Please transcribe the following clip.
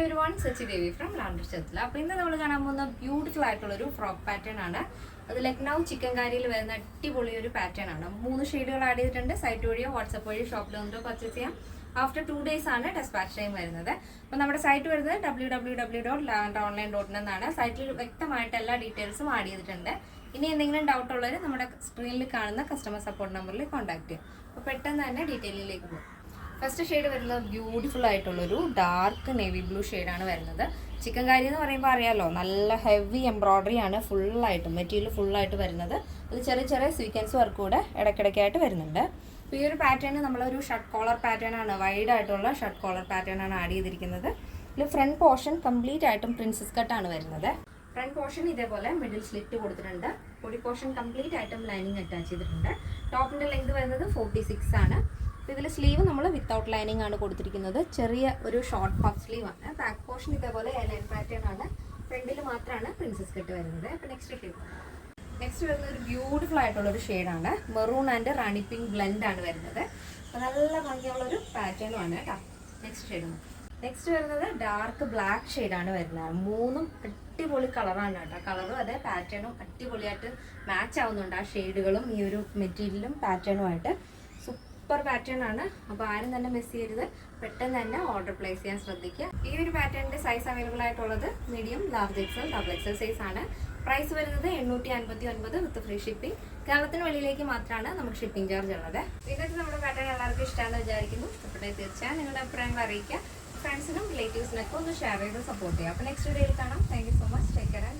Hi everyone, Sachi Devi from Laundry Chatla. അപ്പോൾ ഇന്ന് നമ്മൾ കാണാൻ പോകുന്ന ബ്യൂട്ടിഫുൾ ആയിട്ടുള്ള ഒരു ഫ്രോക്ക് പാറ്റേൺ ആണ്. അത് ലക്നൗ ചിക്കൻകാരിയിൽ വരുന്ന അടിപൊളി ഒരു പാറ്റേൺ ആണ്. 3 ഷെയ്ഡുകൾ ആഡ് ചെയ്തിട്ടുണ്ട്. സൈറ്റ് വഴിയോ വാട്സ്ആപ്പ് വഴിയോ ഷോപ്പിൽ വന്നിട്ടോ പർച്ചേസ് ചെയ്യാം. ആഫ്റ്റർ 2 days ആണ് ഡെസ്പാച്ച് ടൈം വരുന്നത്. അപ്പോൾ നമ്മുടെ സൈറ്റ് വരുന്നത് www.lavenderonline.in എന്നാണ്. സൈറ്റിൽ വ്യക്തമായിട്ട് എല്ലാ ഡീറ്റെയിൽസും ആഡ് ചെയ്തിട്ടുണ്ട്. ഇനി എന്തെങ്കിലും ഡൗട്ട് ഉള്ളവർ നമ്മുടെ സ്ക്രീനിൽ കാണുന്ന കസ്റ്റമർ സപ്പോർട്ട് നമ്പറിൽ കോൺടാക്ട് ചെയ്യാം. അപ്പോൾ പെട്ടെന്ന് തന്നെ ഡീറ്റെയിലിലേക്ക് പോകും. ഫസ്റ്റ് ഷെയ്ഡ് വരുന്നത് ബ്യൂട്ടിഫുൾ ആയിട്ടുള്ളൊരു ഡാർക്ക് നേവി ബ്ലൂ ഷെയ്ഡാണ് വരുന്നത്. ചിക്കൻ കാരി എന്ന് പറയുമ്പോൾ അറിയാമല്ലോ, നല്ല ഹെവി എംബ്രോയ്ഡറി ആണ് ഫുള്ളായിട്ടും മെറ്റീരിയൽ ഫുള്ളായിട്ട് വരുന്നത്. അത് ചെറിയ ചെറിയ സ്വീക്വൻസ് വർക്ക് കൂടെ ഇടയ്ക്കിടയ്ക്കായിട്ട് വരുന്നുണ്ട്. അപ്പോൾ ഈ ഒരു പാറ്റേൺ നമ്മളൊരു ഷർട്ട് കോളർ പാറ്റേൺ ആണ്, വൈഡ് ആയിട്ടുള്ള ഷർട്ട് കോളർ പാറ്റേൺ ആണ് ആഡ് ചെയ്തിരിക്കുന്നത്. ഇതിൽ ഫ്രണ്ട് പോർഷൻ കംപ്ലീറ്റ് ആയിട്ടും പ്രിൻസസ് കട്ടാണ് വരുന്നത്. ഫ്രണ്ട് പോർഷൻ ഇതേപോലെ മിഡിൽ സ്ലിറ്റ് കൊടുത്തിട്ടുണ്ട്. ബോഡി പോർഷൻ കംപ്ലീറ്റ് ആയിട്ടും ലൈനിങ് അറ്റാച്ച് ചെയ്തിട്ടുണ്ട്. ടോപ്പിൻ്റെ ലെങ്ത് വരുന്നത് 46 ആണ്. ഇതിൽ സ്ലീവ് നമ്മൾ വിത്തൗട്ട് ലൈനിങ് ആണ് കൊടുത്തിരിക്കുന്നത്. ചെറിയ ഒരു ഷോർട്ട് പഫ് സ്ലീവ് ആണ്. ബാക്ക് പോർഷൻ ഇതേപോലെ എലൈൻ പാറ്റേൺ ആണ്. ഫ്രണ്ടിൽ മാത്രമാണ് പ്രിൻസസ് കട്ട് വരുന്നത്. അപ്പോൾ നെക്സ്റ്റ് വരുന്നത് ഒരു ബ്യൂട്ടിഫുൾ ആയിട്ടുള്ള ഒരു ഷെയ്ഡാണ്. Maroon and Rani pink blend ആണ് വരുന്നത്. അപ്പോൾ നല്ല ഭംഗിയുള്ളൊരു പാറ്റേണും ആണ് കേട്ടോ. നെക്സ്റ്റ് വരുന്നത് ഡാർക്ക് ബ്ലാക്ക് ഷെയ്ഡാണ് വരുന്നത്. 3 അടിപൊളി കളറാണ് കേട്ടോ. കളറും അതേ പാറ്റേണും അടിപൊളിയായിട്ട് മാച്ച് ആവുന്നുണ്ട്. ആ ഷെയ്ഡുകളും ഈ ഒരു മെറ്റീരിയലും പാറ്റേണുമായിട്ട് സൂപ്പർ പാറ്റേൺ ആണ്. അപ്പോൾ ആരും തന്നെ മിസ് ചെയ്യരുത്, പെട്ടെന്ന് തന്നെ ഓർഡർ പ്ലേസ് ചെയ്യാൻ ശ്രദ്ധിക്കുക. ഈ ഒരു പാറ്റേണിൻ്റെ സൈസ് അവൈലബിൾ ആയിട്ടുള്ളത് medium, large XL, double XL size ആണ്. പ്രൈസ് വരുന്നത് 859 വിത്ത് ഫ്രീ ഷിപ്പിംഗ്. കേരളത്തിന് വെളിയിലേക്ക് മാത്രമാണ് നമുക്ക് ഷിപ്പിംഗ് ചാർജ് ഉള്ളത്. ഇന്നത്തെ നമ്മുടെ പാറ്റേൺ എല്ലാവർക്കും ഇഷ്ടമാണെന്ന് വിചാരിക്കുന്നു. ഇഷ്ടപ്പെട്ടത് തീർച്ചയായും നിങ്ങളുടെ അഭിപ്രായങ്ങൾ അറിയിക്കുക. ഫ്രണ്ട്സിനും റിലേറ്റീവ്സിനൊക്കെ ഒന്ന് ഷെയർ ചെയ്ത് സപ്പോർട്ട് ചെയ്യുക. അപ്പോൾ നെക്സ്റ്റ് വീഡിയോയിൽ കാണാം. Thank you so much. Take care.